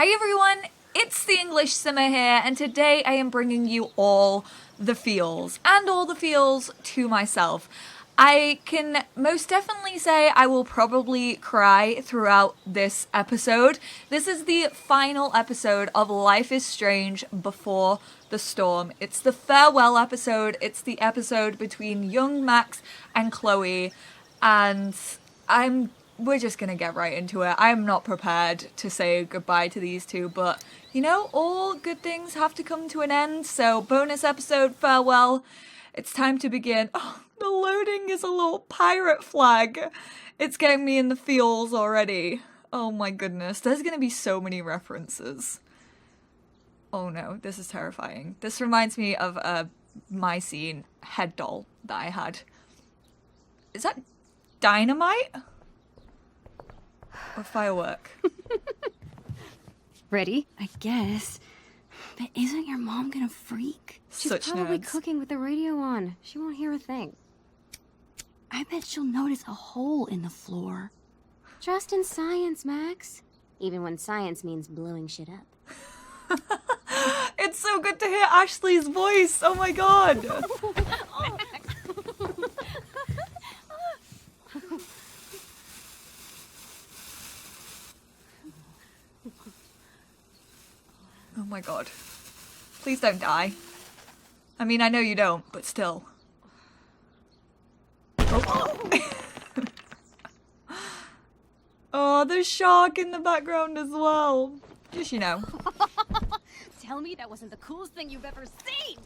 Hi everyone, it's the EnglishSimmer here, and today I am bringing you all the feels, and all the feels to myself. I can most definitely say I will probably cry throughout this episode. This is the final episode of Life is Strange Before the Storm. It's the farewell episode, it's the episode between young Max and Chloe, and we're just gonna get right into it. I'm not prepared to say goodbye to these two, but you know, all good things have to come to an end, so bonus episode, farewell. It's time to begin. Oh, the loading is a little pirate flag. It's getting me in the feels already. Oh my goodness, there's gonna be so many references. Oh no, this is terrifying. This reminds me of my scene head doll that I had. Is that dynamite? Or firework? Ready? I guess. But isn't your mom gonna freak? She's probably cooking with the radio on. She won't hear a thing. I bet she'll notice a hole in the floor. Trust in science, Max. Even when science means blowing shit up. It's so good to hear Ashley's voice. Oh my god. Oh my god. Please don't die. I mean, I know you don't, but still. Oh, oh, there's shark in the background as well. Just, you know. Tell me that wasn't the coolest thing you've ever seen!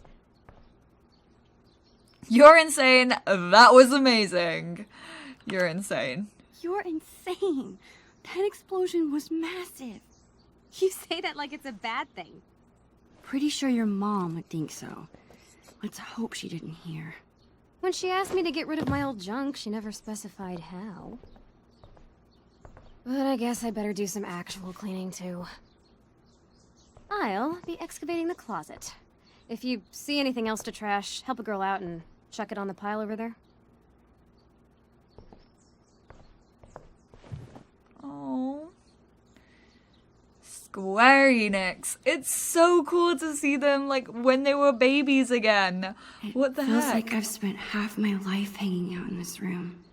You're insane. That was amazing. You're insane. You're insane. That explosion was massive. You say that like it's a bad thing. Pretty sure your mom would think so. Let's hope she didn't hear. When she asked me to get rid of my old junk, she never specified how. But I guess I better do some actual cleaning too. I'll be excavating the closet. If you see anything else to trash, help a girl out and chuck it on the pile over there. Oh. Square Enix. It's so cool to see them like when they were babies again. What the heck? Feels like I've spent half my life hanging out in this room.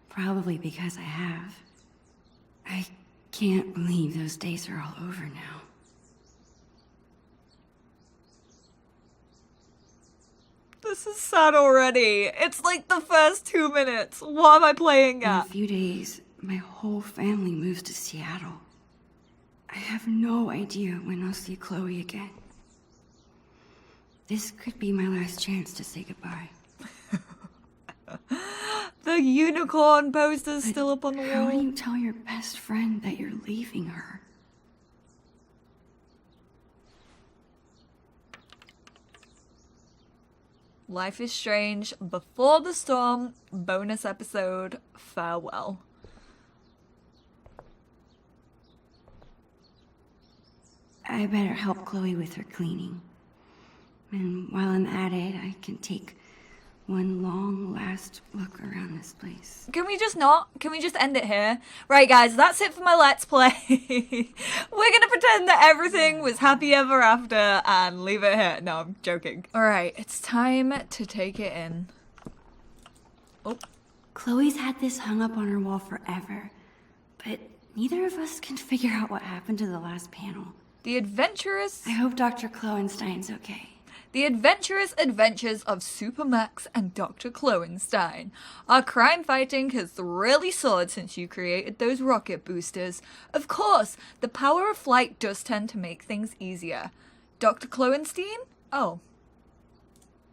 Probably because I have. I can't believe those days are all over now. This is sad already. It's like the first 2 minutes. What am I playing In a at? few days, my whole family moves to Seattle. I have no idea when I'll see Chloe again. This could be my last chance to say goodbye. The unicorn poster's still up on the How do wall. you tell your best friend that you're leaving her? Life is Strange Before the Storm bonus episode, farewell. I better help Chloe with her cleaning. And while I'm at it, I can take one long last look around this place. Can we just not? Can we just end it here? Right, guys, that's it for my Let's Play. We're gonna pretend that everything was happy ever after and leave it here. No, I'm joking. Alright, it's time to take it in. Oh. Chloe's had this hung up on her wall forever, but neither of us can figure out what happened to the last panel. The adventurous... I hope Dr. Kloenstein's okay. The Adventurous Adventures of Super Max and Dr. Kloenstein. Our crime fighting has really soared since you created those rocket boosters. Of course, the power of flight does tend to make things easier. Dr. Kloenstein? Oh.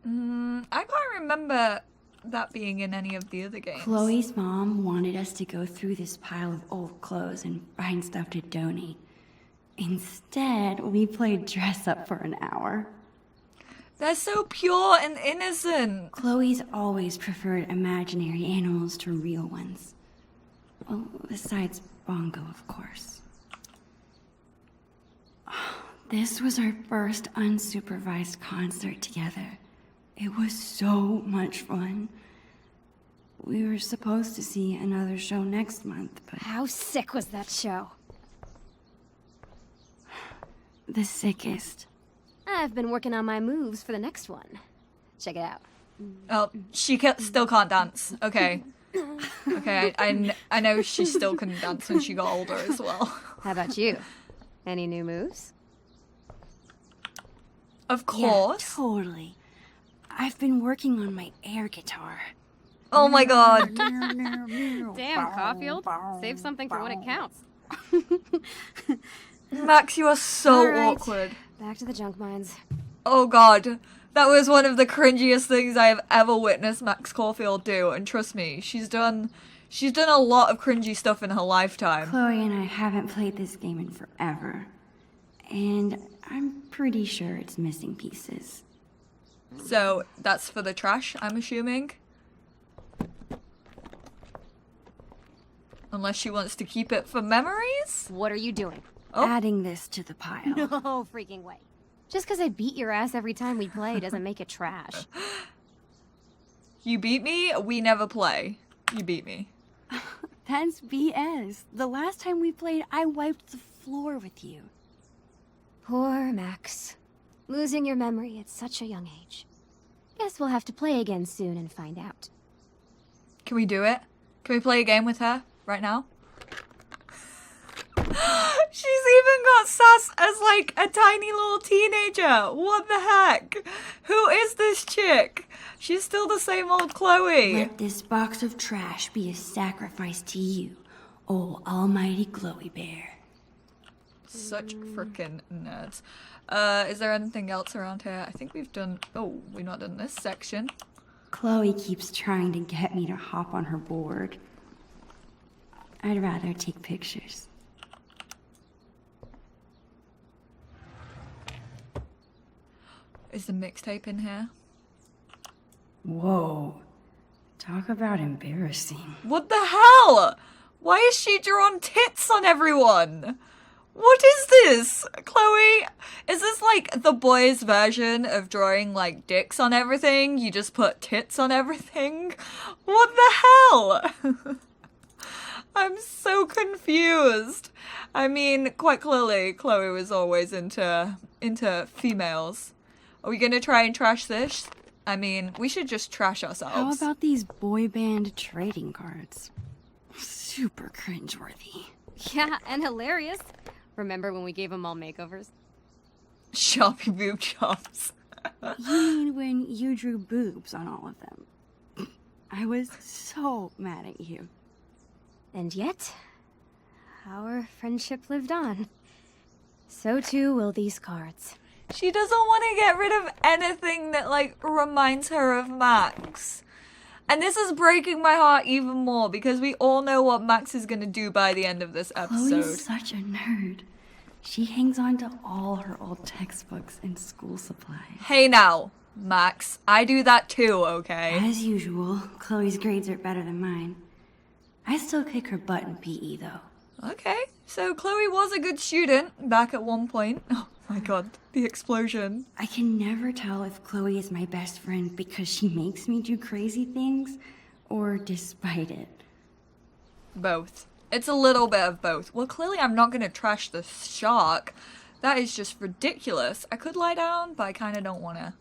I can't remember that being in any of the other games. Chloe's mom wanted us to go through this pile of old clothes and find stuff to donate. Instead, we played dress up for an hour. They're so pure and innocent. Chloe's always preferred imaginary animals to real ones. Well, besides Bongo, of course. This was our first unsupervised concert together. It was so much fun. We were supposed to see another show next month, but... How sick was that show? the sickest. I've been working on my moves for the next one. Check it out. Oh, she still can't dance. Okay. Okay, I know she still couldn't dance when she got older as well. How about you? Any new moves? Of course. Yeah, totally. I've been working on my air guitar. Oh my god. Damn, Caulfield. Save something for when it counts. Max, you are so All right. awkward. Back to the junk mines. Oh god. That was one of the cringiest things I have ever witnessed Max Caulfield do, and trust me, she's done a lot of cringy stuff in her lifetime. Chloe and I haven't played this game in forever. And I'm pretty sure it's missing pieces. So, that's for the trash, I'm assuming? Unless she wants to keep it for memories? What are you doing? Oh. Adding this to the pile. No freaking way. Just because I beat your ass every time we play doesn't make it trash. You beat me, we never play. You beat me. That's BS. The last time we played, I wiped the floor with you. Poor Max. Losing your memory at such a young age. Guess we'll have to play again soon and find out. Can we do it? Can we play a game with her right now? She's even got sass as like a tiny little teenager. What the heck? Who is this chick? She's still the same old Chloe. Let this box of trash be a sacrifice to you, oh almighty Chloe Bear. Such freaking nerds. Is there anything else around here? I think we've done... Oh, we've not done this section. Chloe keeps trying to get me to hop on her board. I'd rather take pictures. Is the mixtape in here? Whoa. Talk about embarrassing. What the hell? Why is she drawn tits on everyone? What is this? Chloe, is this like the boys' version of drawing like dicks on everything? You just put tits on everything? What the hell? I'm so confused. I mean, quite clearly, Chloe was always into females. Are we gonna try and trash this? I mean, we should just trash ourselves. How about these boy band trading cards? Super cringeworthy. Yeah, and hilarious. Remember when we gave them all makeovers? Sharpie boob jobs? You mean when you drew boobs on all of them? I was so mad at you. And yet, our friendship lived on. So too will these cards. She doesn't want to get rid of anything that, like, reminds her of Max. And this is breaking my heart even more because we all know what Max is going to do by the end of this episode. Chloe's such a nerd. She hangs on to all her old textbooks and school supplies. Hey now, Max. I do that too, okay? As usual, Chloe's grades are better than mine. I still kick her butt in PE, though. Okay, so Chloe was a good student back at one point. Oh my god, the explosion. I can never tell if Chloe is my best friend because she makes me do crazy things, or despite it. Both. It's a little bit of both. Well, clearly I'm not going to trash the shark. That is just ridiculous. I could lie down, but I kind of don't want to.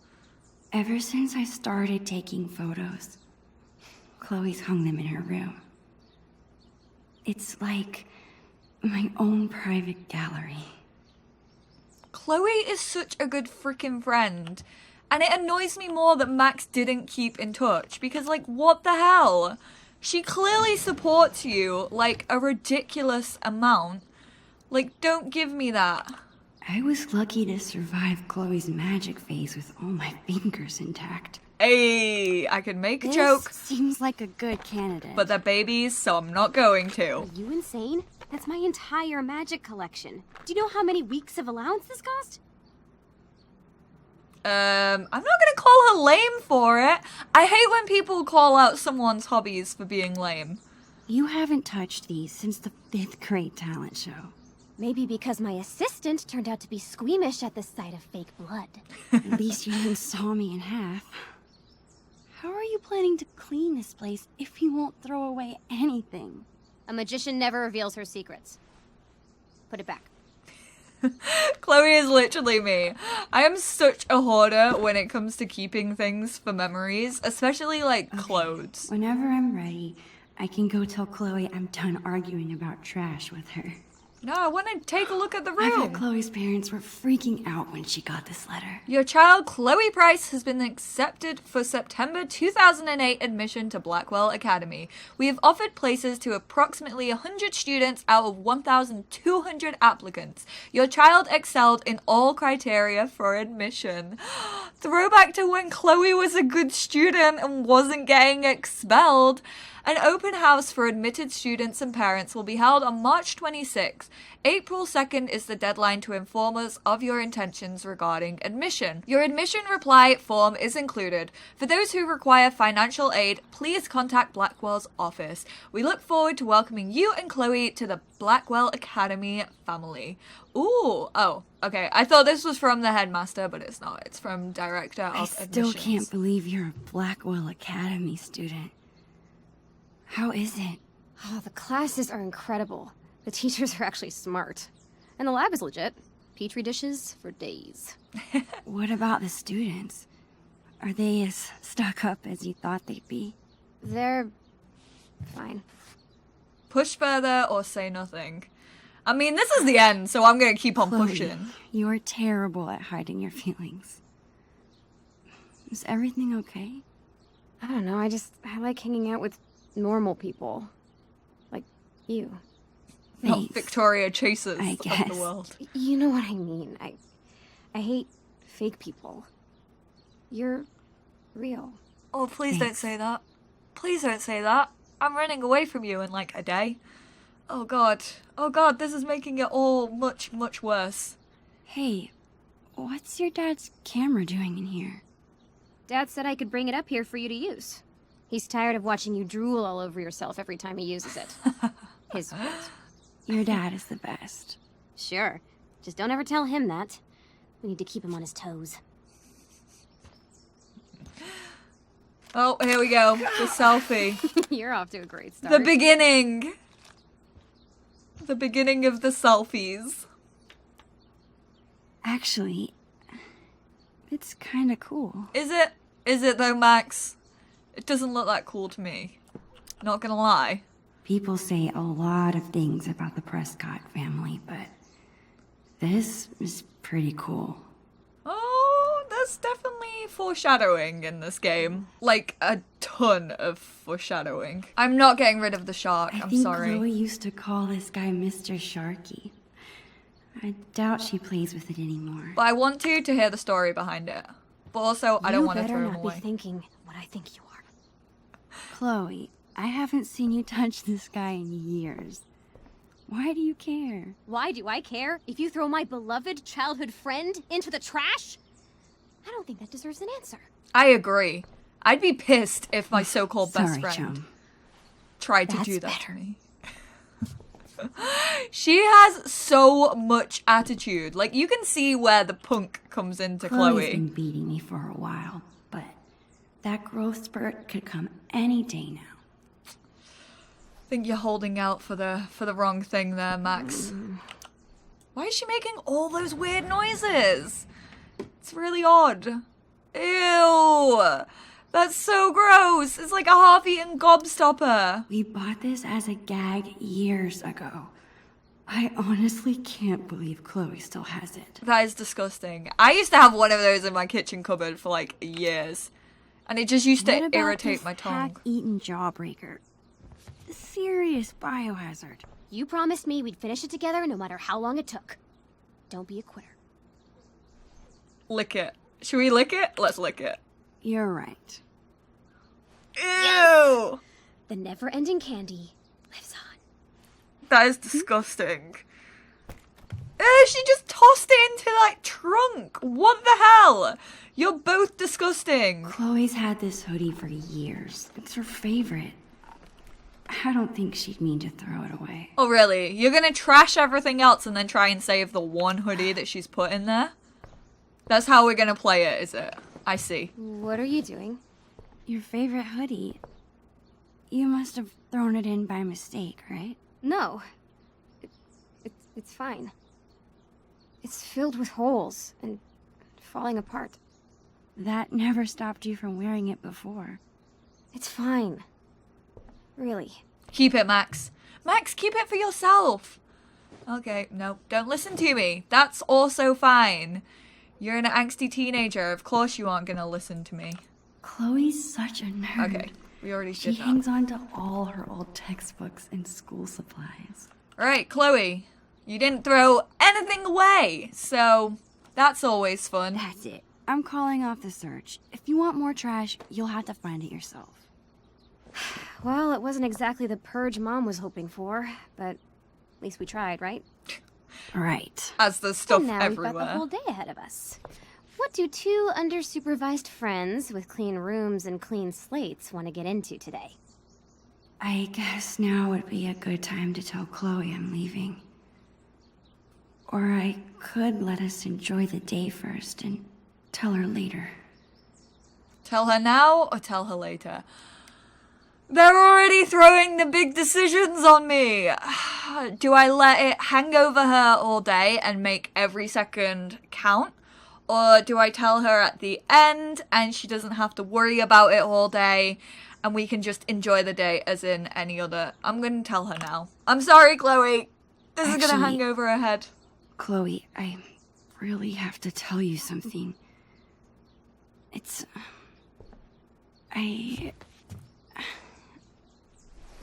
Ever since I started taking photos, Chloe's hung them in her room. It's like my own private gallery. Chloe is such a good freaking friend. And it annoys me more that Max didn't keep in touch. Because, like, what the hell? She clearly supports you, like, a ridiculous amount. Like, don't give me that. I was lucky to survive Chloe's magic phase with all my fingers intact. Hey, I could make a This joke, seems like a good candidate. but they're babies, so I'm not going to. Are you insane? That's my entire magic collection. Do you know how many weeks of allowance this cost? I'm not gonna call her lame for it. I hate when people call out someone's hobbies for being lame. You haven't touched these since the 5th grade talent show. Maybe because my assistant turned out to be squeamish at the sight of fake blood. At least you haven't saw me in half. How are you planning to clean this place if you won't throw away anything? A magician never reveals her secrets. Put it back. Chloe is literally me. I am such a hoarder when it comes to keeping things for memories, especially like clothes. Whenever I'm ready, I can go tell Chloe I'm done arguing about trash with her. No, I want to take a look at the I bet room. Chloe's parents were freaking out when she got this letter. Your child, Chloe Price, has been accepted for September 2008 admission to Blackwell Academy. We have offered places to approximately 100 students out of 1,200 applicants. Your child excelled in all criteria for admission. Throwback to when Chloe was a good student and wasn't getting expelled. An open house for admitted students and parents will be held on March 26th. April 2nd is the deadline to inform us of your intentions regarding admission. Your admission reply form is included. For those who require financial aid, please contact Blackwell's office. We look forward to welcoming you and Chloe to the Blackwell Academy family. Ooh, oh, okay. I thought this was from the headmaster, but it's not. It's from director of I admissions. still can't believe you're a Blackwell Academy student. How is it? Oh, the classes are incredible. The teachers are actually smart. And the lab is legit. Petri dishes for days. What about the students? Are they as stuck up as you thought they'd be? They're fine. Push further or say nothing. I mean, this is the end, so I'm gonna keep on Chloe, pushing. you're terrible at hiding your feelings. Is everything okay? I don't know, I like hanging out with normal people. Like you. Not Thanks. Victoria Chasers I of guess. the world. You know what I mean. I hate fake people. You're real. Oh, please don't Thanks. say that. Please don't say that. I'm running away from you in like a day. Oh god. Oh god, this is making it all much, much worse. Hey, what's your dad's camera doing in here? Dad said I could bring it up here for you to use. He's tired of watching you drool all over yourself every time he uses it. His fault. Your dad is the best. Sure. Just don't ever tell him that. We need to keep him on his toes. Oh, here we go. The selfie. You're off to a great start. The beginning. The beginning of the selfies. Actually, it's kind of cool. Is it? Is it though, Max? It doesn't look that cool to me. Not gonna lie. People say a lot of things about the Prescott family, but this is pretty cool. Oh, there's definitely foreshadowing in this game. Like, a ton of foreshadowing. I'm not getting rid of the shark, I I'm think sorry. Chloe used to call this guy Mr. Sharky. I doubt she plays with it anymore. But I want to hear the story behind it. But also, I don't want to throw him You better not away. be thinking what I think you are. Chloe, I haven't seen you touch this guy in years. Why do you care? Why do I care if you throw my beloved childhood friend into the trash? I don't think that deserves an answer. I agree. I'd be pissed if my so-called best Sorry, friend chum. tried to That's do that better. to me. She has so much attitude. Like, you can see where the punk comes into Chloe's Chloe. been beating me for a while, but that growth spurt could come any day now. I think you're holding out for the wrong thing there, Max. Why is she making all those weird noises? It's really odd. Ew! That's so gross! It's like a half-eaten gobstopper. We bought this as a gag years ago. I honestly can't believe Chloe still has it. That is disgusting. I used to have one of those in my kitchen cupboard for like years. And it just used What to about irritate this my tongue. hack-eaten jawbreaker? Serious biohazard. You promised me we'd finish it together no matter how long it took. Don't be a quitter. Lick it. Should we lick it? Let's lick it. You're right. Ew! The never-ending candy lives on. That is disgusting. She just tossed it into that trunk. What the hell? You're both disgusting. Chloe's had this hoodie for years. It's her favorite. I don't think she'd mean to throw it away. Oh, really? You're gonna trash everything else and then try and save the one hoodie that she's put in there? That's how we're gonna play it, is it? I see. What are you doing? Your favorite hoodie. You must have thrown it in by mistake, right? No. It's fine. It's filled with holes and falling apart. That never stopped you from wearing it before. It's fine. Really. Keep it, Max. Max, keep it for yourself. Okay, no, don't listen to me. That's also fine. You're an angsty teenager. Of course you aren't gonna listen to me. Chloe's such a nerd. Okay, we already She did that. hangs on to all her old textbooks and school supplies. Alright, Chloe. You didn't throw anything away, so that's always fun. That's it. I'm calling off the search. If you want more trash, you'll have to find it yourself. Well, it wasn't exactly the purge Mom was hoping for, but at least we tried, right? Right. As there's stuff And now we've got the everywhere. whole day ahead of us. What do two under-supervised friends with clean rooms and clean slates want to get into today? I guess now would be a good time to tell Chloe I'm leaving. Or I could let us enjoy the day first and tell her later. Tell her now or tell her later? They're already throwing the big decisions on me. Do I let it hang over her all day and make every second count? Or do I tell her at the end and she doesn't have to worry about it all day and we can just enjoy the day as in any other? I'm going to tell her now. I'm sorry, Chloe. This is going to hang over her head. Chloe, I really have to tell you something. I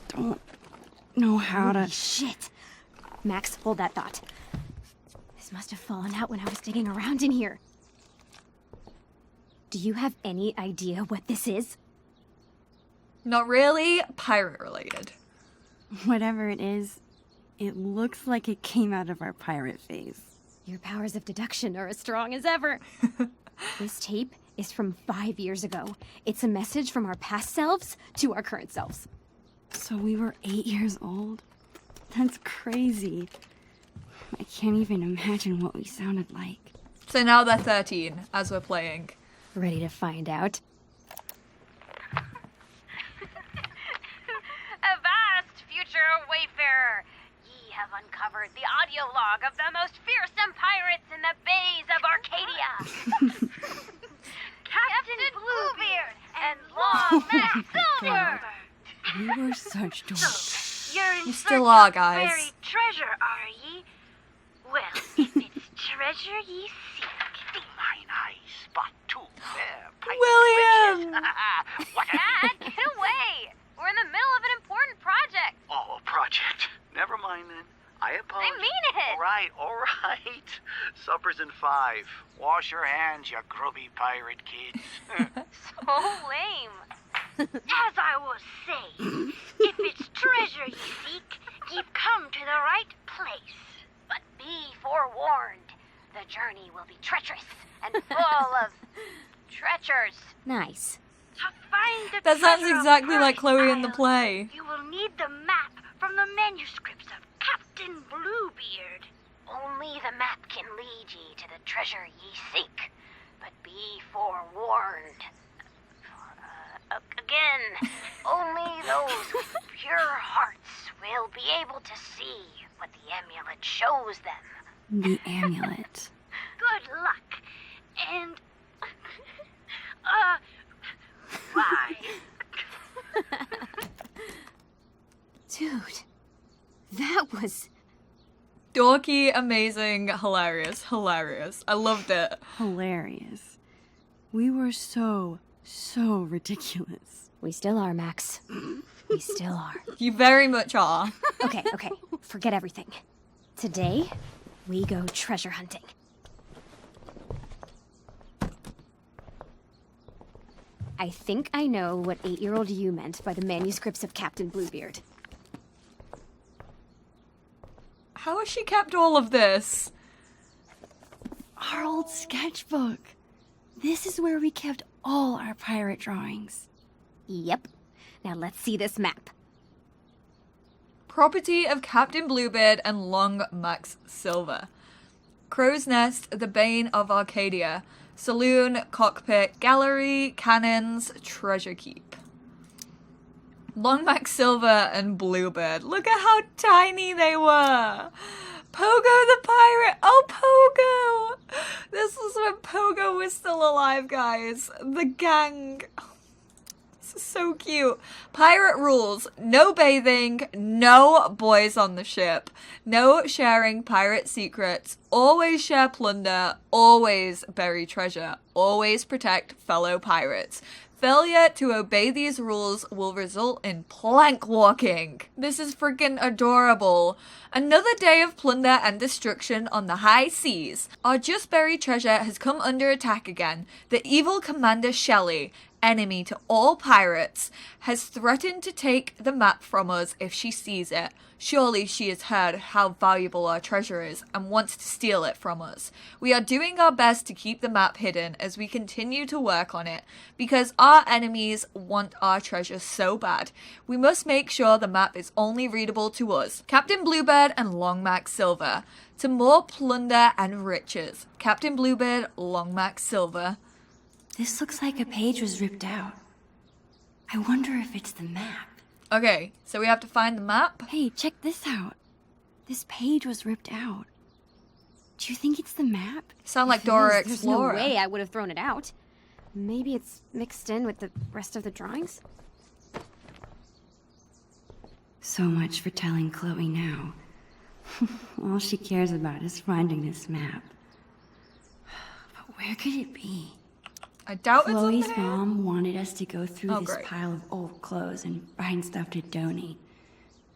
don't know how to... Holy shit! Max, hold that thought. This must have fallen out when I was digging around in here. Do you have any idea what this is? Not really pirate related. Whatever it is, it looks like it came out of our pirate phase. Your powers of deduction are as strong as ever. This tape is from 5 years ago. It's a message from our past selves to our current selves. So we were 8 years old? That's crazy. I can't even imagine what we sounded like. So now they're 13 as we're playing. Ready to find out? Avast, future wayfarer! Ye have uncovered the audio log of the most fearsome pirates in the bays of Arcadia. Captain Bluebeard and Long Mac Silver! We were such dorks. You're in You search still are, of guys. buried treasure, are ye? Well, if it's treasure ye seek, Mine eyes spot two fair pipes. William! What a... Dad, get away! We're in the middle of an important project. Oh, a project. Never mind then. I apologize. I mean it. All right. Supper's in 5. Wash your hands, you grubby pirate kids. So lame. As I was saying, if it's treasure ye seek, ye've come to the right place. But be forewarned, the journey will be treacherous and full of treacherous. Nice. To find the That sounds treasure of exactly like Pearly Chloe in the Isle, play. You will need the map from the manuscripts of Captain Bluebeard. Only the map can lead ye to the treasure ye seek. But be forewarned. Again, only those with pure hearts will be able to see what the amulet shows them. The amulet. Good luck. And, bye. Dude, that was... Dorky, amazing, hilarious, hilarious. I loved it. Hilarious. We were so ridiculous. We still are, Max. We still are. You very much are. Okay, forget everything. Today, we go treasure hunting. I think I know what 8-year-old you meant by the manuscripts of Captain Bluebeard. How has she kept all of this? Our old sketchbook. This is where we kept all our pirate drawings. Yep. Now let's see this map. Property of Captain Bluebeard and Long Max Silver. Crow's Nest, the Bane of Arcadia. Saloon, cockpit, gallery, cannons, treasure keep. Long Max Silver and Bluebeard. Look at how tiny they were. Pogo the pirate. Oh, is still alive, guys. The gang. This is so cute. Pirate rules. No bathing. No boys on the ship. No sharing pirate secrets. Always share plunder. Always bury treasure. Always protect fellow pirates. Failure to obey these rules will result in plank walking. This is freaking adorable. Another day of plunder and destruction on the high seas. Our just buried treasure has come under attack again. The evil Commander Shelley, enemy to all pirates, has threatened to take the map from us if she sees it. Surely she has heard how valuable our treasure is and wants to steal it from us. We are doing our best to keep the map hidden as we continue to work on it, because our enemies want our treasure so bad. We must make sure the map is only readable to us. Captain Bluebird and Long Mac Silver. To more plunder and riches. Captain Bluebird, Long Mac Silver. This looks like a page was ripped out. I wonder if it's the map. Okay, so we have to find the map. Hey, check this out. This page was ripped out. Do you think it's the map? Sound like If it Dora is, there's no Explorer. way I would have thrown it out. Maybe it's mixed in with the rest of the drawings? So much for telling Chloe now. All she cares about is finding this map. But where could it be? I doubt Chloe's it's on there. mom wanted us to go through Oh, this great. pile of old clothes and find stuff to donate.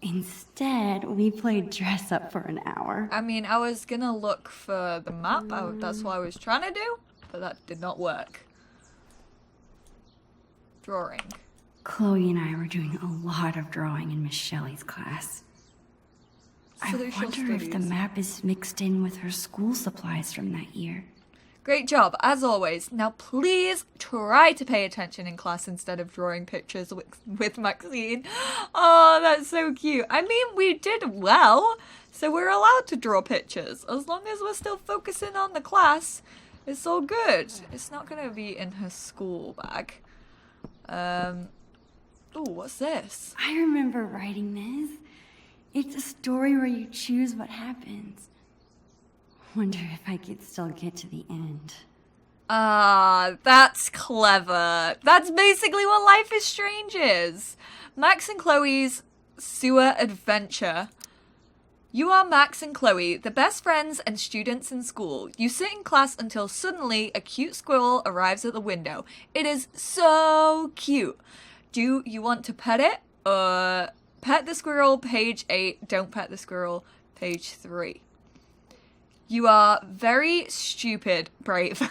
Instead, we played dress up for an hour. I mean, I was gonna look for the map. That's what I was trying to do, but that did not work. Drawing. Chloe and I were doing a lot of drawing in Miss Shelley's class. I Social wonder if the studies. map is mixed in with her school supplies from that year. Great job, as always. Now please try to pay attention in class instead of drawing pictures with Maxine. Oh, that's so cute. I mean, we did well, so we're allowed to draw pictures. As long as we're still focusing on the class, it's all good. It's not going to be in her school bag. Ooh, what's this? I remember writing this. It's a story where you choose what happens. Wonder if I could still get to the end. Ah, that's clever. That's basically what Life is Strange is. Max and Chloe's sewer adventure. You are Max and Chloe, the best friends and students in school. You sit in class until suddenly a cute squirrel arrives at the window. It is so cute. Do you want to pet it? Pet the squirrel, page 8. Don't pet the squirrel, page 3. You are very stupid, Brave.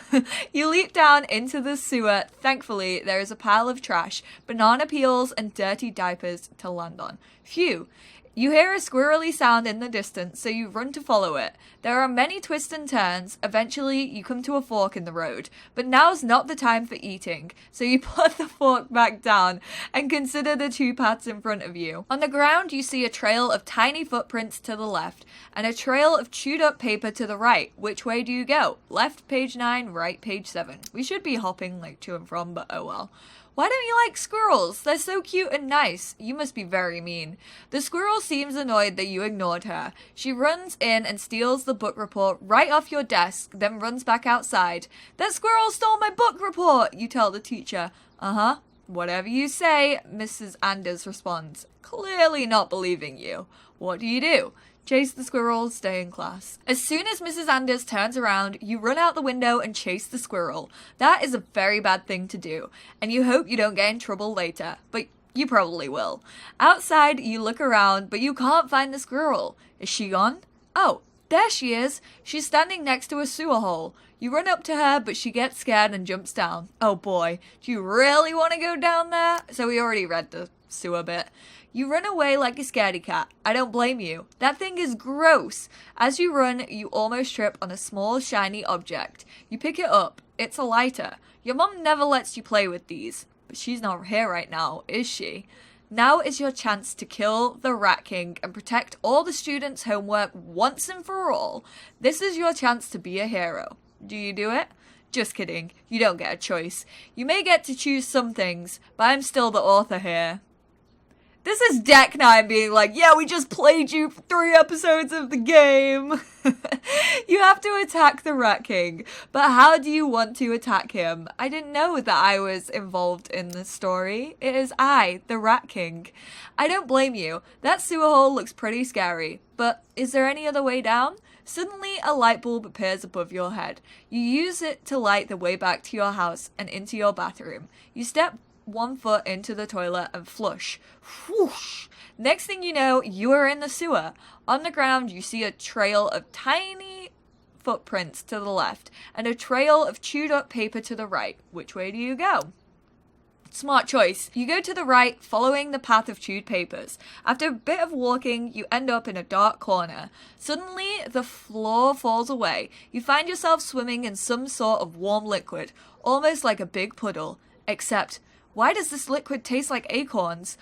You leap down into the sewer. Thankfully, there is a pile of trash, banana peels, and dirty diapers to land on. Phew. You hear a squirrely sound in the distance, so you run to follow it. There are many twists and turns. Eventually, you come to a fork in the road. But now's not the time for eating, so you put the fork back down and consider the two paths in front of you. On the ground, you see a trail of tiny footprints to the left, and a trail of chewed up paper to the right. Which way do you go? Left, page 9, right, page 7. We should be hopping like to and from, but oh well. Why don't you like squirrels? They're so cute and nice. You must be very mean. The squirrel seems annoyed that you ignored her. She runs in and steals the book report right off your desk, then runs back outside. That squirrel stole my book report, you tell the teacher. Uh-huh. Whatever you say, Mrs. Anders responds, clearly not believing you. What do? Chase the squirrel, stay in class. As soon as Mrs. Anders turns around, you run out the window and chase the squirrel. That is a very bad thing to do, and you hope you don't get in trouble later, but you probably will. Outside, you look around, but you can't find the squirrel. Is she gone? Oh, there she is. She's standing next to a sewer hole. You run up to her, but she gets scared and jumps down. Oh boy, do you really want to go down there? So we already read the sewer bit. You run away like a scaredy cat. I don't blame you. That thing is gross. As you run, you almost trip on a small shiny object. You pick it up. It's a lighter. Your mom never lets you play with these. But she's not here right now, is she? Now is your chance to kill the Rat King and protect all the students' homework once and for all. This is your chance to be a hero. Do you do it? Just kidding. You don't get a choice. You may get to choose some things, but I'm still the author here. This is Deck 9 being like, yeah, we just played you for 3 episodes of the game. You have to attack the Rat King, but how do you want to attack him? I didn't know that I was involved in this story. It is I, the Rat King. I don't blame you. That sewer hole looks pretty scary, but is there any other way down? Suddenly, a light bulb appears above your head. You use it to light the way back to your house and into your bathroom. You step 1 foot into the toilet and flush. Whoosh! Next thing you know, you are in the sewer. On the ground, you see a trail of tiny footprints to the left and a trail of chewed up paper to the right. Which way do you go? Smart choice. You go to the right, following the path of chewed papers. After a bit of walking, you end up in a dark corner. Suddenly, the floor falls away. You find yourself swimming in some sort of warm liquid, almost like a big puddle. Except, why does this liquid taste like acorns?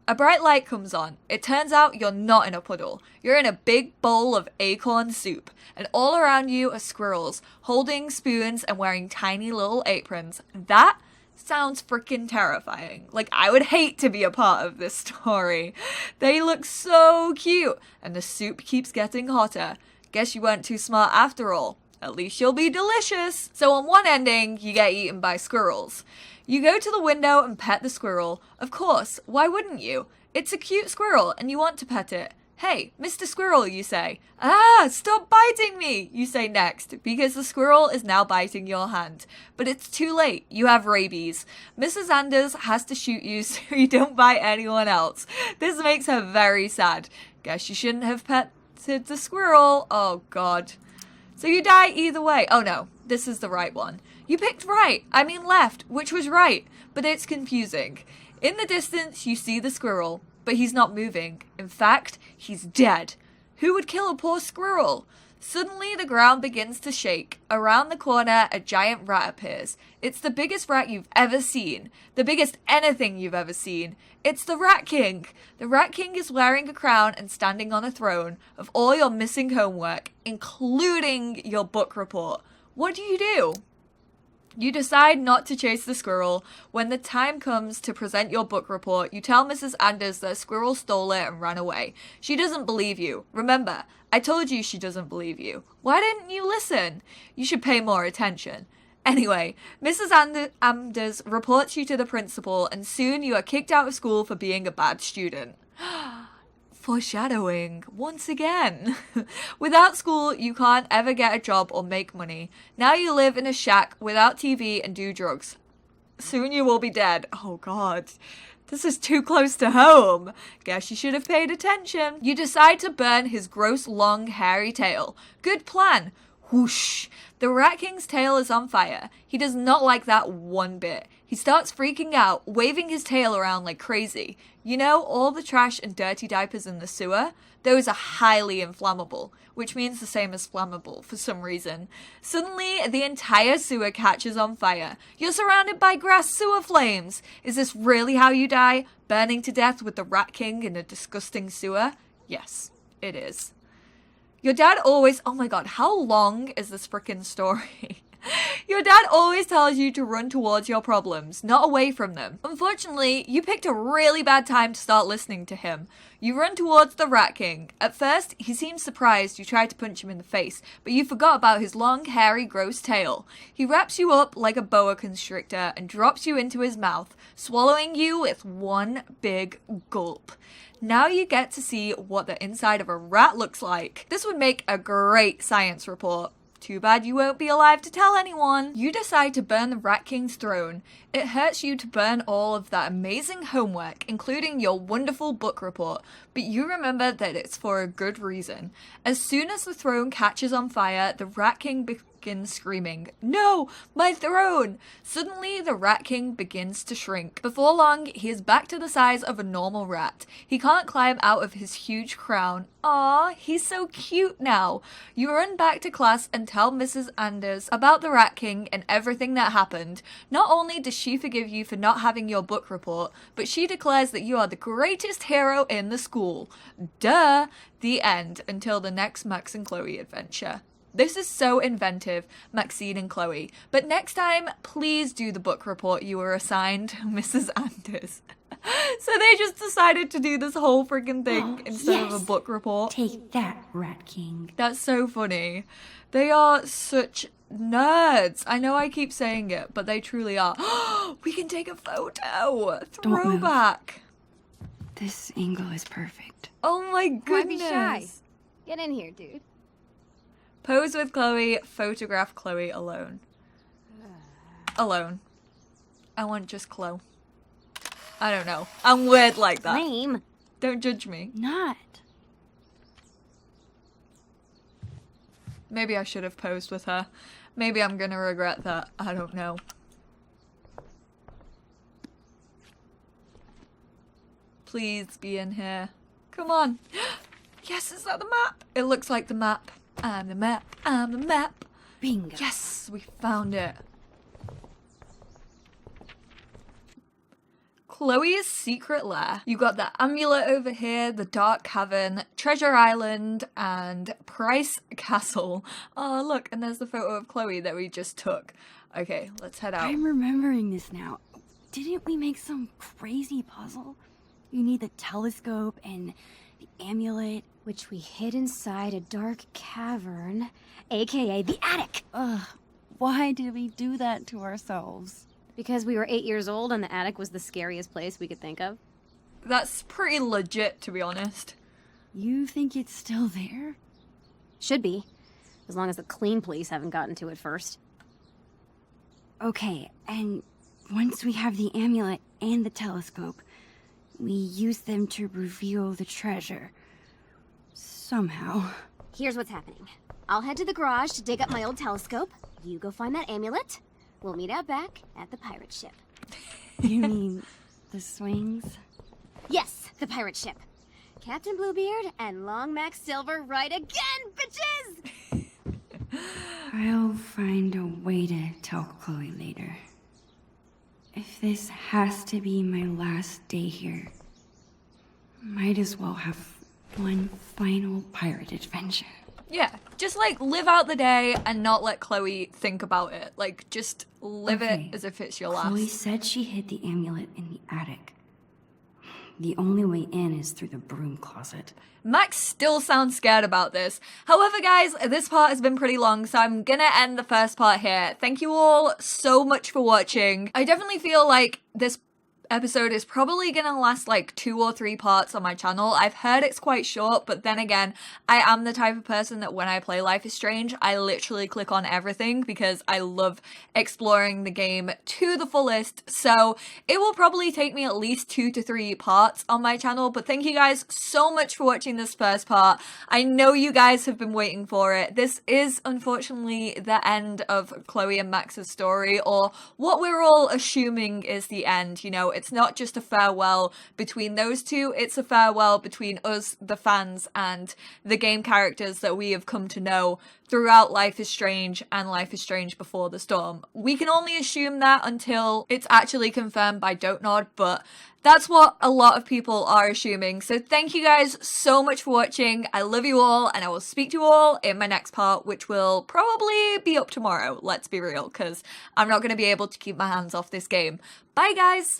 A bright light comes on. It turns out you're not in a puddle. You're in a big bowl of acorn soup. And all around you are squirrels, holding spoons and wearing tiny little aprons. That sounds freaking terrifying. Like, I would hate to be a part of this story. They look so cute, and the soup keeps getting hotter. Guess you weren't too smart after all. At least you'll be delicious. So on one ending, you get eaten by squirrels. You go to the window and pet the squirrel. Of course, why wouldn't you? It's a cute squirrel and you want to pet it. Hey, Mr. Squirrel, you say. Ah, stop biting me, you say next, because the squirrel is now biting your hand. But it's too late, you have rabies. Mrs. Anders has to shoot you so you don't bite anyone else. This makes her very sad. Guess you shouldn't have petted the squirrel. Oh god. So you die either way. Oh no, this is the right one. You picked right, I mean left, which was right, but it's confusing. In the distance, you see the squirrel, but he's not moving. In fact, he's dead. Who would kill a poor squirrel? Suddenly, the ground begins to shake. Around the corner, a giant rat appears. It's the biggest rat you've ever seen. The biggest anything you've ever seen. It's the Rat King. The Rat King is wearing a crown and standing on a throne of all your missing homework, including your book report. What do? You decide not to chase the squirrel. When the time comes to present your book report, you tell Mrs. Anders that a squirrel stole it and ran away. She doesn't believe you. Remember, I told you she doesn't believe you. Why didn't you listen? You should pay more attention. Anyway, Mrs. Anders reports you to the principal, and soon you are kicked out of school for being a bad student. Foreshadowing, once again. Without school, you can't ever get a job or make money. Now you live in a shack without TV and do drugs. Soon you will be dead. Oh god. This is too close to home. Guess you should have paid attention. You decide to burn his gross, long, hairy tail. Good plan. Whoosh. The Rat King's tail is on fire. He does not like that one bit. He starts freaking out, waving his tail around like crazy. You know, all the trash and dirty diapers in the sewer? Those are highly inflammable, which means the same as flammable for some reason. Suddenly, the entire sewer catches on fire. You're surrounded by grass sewer flames. Is this really how you die? Burning to death with the Rat King in a disgusting sewer? Yes, it is. Your dad always... Oh my god, how long is this frickin' story? Your dad always tells you to run towards your problems, not away from them. Unfortunately, you picked a really bad time to start listening to him. You run towards the Rat King. At first, he seems surprised you tried to punch him in the face, but you forgot about his long, hairy, gross tail. He wraps you up like a boa constrictor and drops you into his mouth, swallowing you with one big gulp. Now you get to see what the inside of a rat looks like. This would make a great science report. Too bad you won't be alive to tell anyone. You decide to burn the Rat King's throne. It hurts you to burn all of that amazing homework, including your wonderful book report, but you remember that it's for a good reason. As soon as the throne catches on fire, the Rat King begins screaming, "No, my throne!" Suddenly, the Rat King begins to shrink. Before long, he is back to the size of a normal rat. He can't climb out of his huge crown. Aww, he's so cute now. You run back to class and tell Mrs. Anders about the Rat King and everything that happened. Not only does she forgive you for not having your book report, but she declares that you are the greatest hero in the school. Duh! The end, until the next Max and Chloe adventure. This is so inventive, Maxine and Chloe. But next time, please do the book report you were assigned, Mrs. Anders. So they just decided to do this whole freaking thing instead of a yes. book report. Take that, Rat King. That's so funny. They are such nerds. I know I keep saying it, but they truly are. We can take a photo. Don't move. Throwback. This angle is perfect. Oh my Why be goodness. shy? Get in here, dude. Pose with Chloe, photograph Chloe alone. Alone. I want just Chloe. I don't know. I'm weird like that. Lame. Don't judge me. Not. Maybe I should have posed with her. Maybe I'm gonna regret that. I don't know. Please be in here. Come on. Yes, is that the map? It looks like the map. I'm the map. I'm the map. Bingo. Yes, we found it. Chloe's secret lair. You got the amulet over here, the dark cavern, Treasure Island, and Price Castle. Oh, look, and there's the photo of Chloe that we just took. Okay, let's head out. I'm remembering this now. Didn't we make some crazy puzzle? You need the telescope and the amulet. Which we hid inside a dark cavern, aka the attic. Ugh, why did we do that to ourselves? Because we were 8 years old and the attic was the scariest place we could think of. That's pretty legit, to be honest. You think it's still there? Should be. As long as the clean police haven't gotten to it first. Okay, and once we have the amulet and the telescope, we use them to reveal the treasure. Somehow. Here's what's happening. I'll head to the garage to dig up my old telescope. You go find that amulet. We'll meet out back at the pirate ship. You mean the swings? Yes, the pirate ship. Captain Bluebeard and Long Mac Silver right again, bitches! I'll find a way to tell Chloe later. If this has to be my last day here, might as well have one final pirate adventure. Yeah, just like live out the day and not let Chloe think about it. Like just live Okay, it as if it's your Chloe last. said she hid the amulet in the attic. The only way in is through the broom closet. Max still sounds scared about this. However, guys, this part has been pretty long, so I'm gonna end the first part here. Thank you all so much for watching. I definitely feel like this episode is probably gonna last like 2 or 3 parts on my channel. I've heard it's quite short, but then again, I am the type of person that when I play Life is Strange, I literally click on everything because I love exploring the game to the fullest. So it will probably take me at least 2 to 3 parts on my channel, but thank you guys so much for watching this first part. I know you guys have been waiting for it. This is unfortunately the end of Chloe and Max's story, or what we're all assuming is the end. You know, it's not just a farewell between those two, it's a farewell between us, the fans, and the game characters that we have come to know throughout Life is Strange and Life is Strange Before the Storm. We can only assume that until it's actually confirmed by Don't Nod, but that's what a lot of people are assuming. So thank you guys so much for watching. I love you all, and I will speak to you all in my next part, which will probably be up tomorrow, let's be real, because I'm not going to be able to keep my hands off this game. Bye, guys!